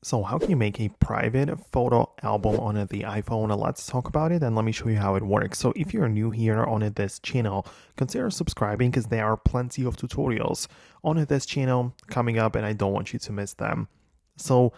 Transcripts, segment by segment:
So how can you make a private photo album on the iPhone? Let's talk about it and let me show you how it works. So if you're new here on this channel, consider subscribing because there are plenty of tutorials on this channel coming up and I don't want you to miss them. So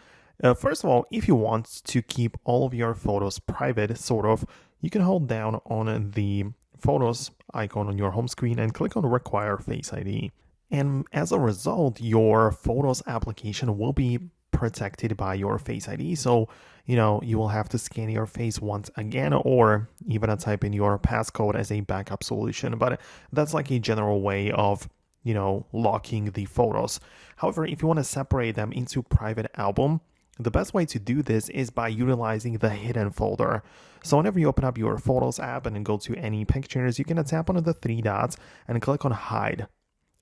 first of all, if you want to keep all of your photos private, sort of, you can hold down on the photos icon on your home screen and click on require Face ID. And as a result, your photos application will be protected by your Face ID. So, you will have to scan your face once again or even type in your passcode as a backup solution. But that's like a general way of, locking the photos. However, if you want to separate them into private album, the best way to do this is by utilizing the hidden folder. So whenever you open up your Photos app and then go to any pictures, you can tap on the three dots and click on hide.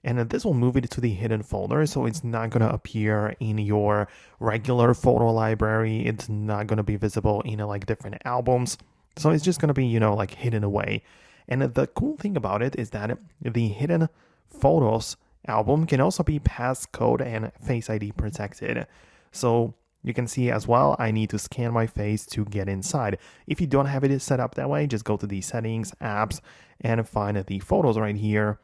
And this will move it to the hidden folder, so it's not going to appear in your regular photo library. It's not going to be visible in like different albums. So it's just going to be, like hidden away. And the cool thing about it is that the hidden photos album can also be passcode and Face ID protected. So you can see as well, I need to scan my face to get inside. If you don't have it set up that way, just go to the settings, apps, and find the photos right here.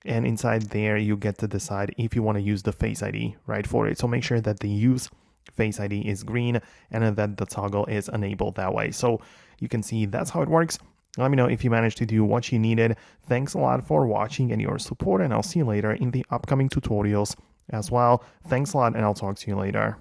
And inside there, you get to decide if you want to use the Face ID, right, for it. So make sure that the use Face ID is green and that the toggle is enabled that way. So you can see that's how it works. Let me know if you managed to do what you needed. Thanks a lot for watching and your support, and I'll see you later in the upcoming tutorials as well. Thanks a lot, and I'll talk to you later.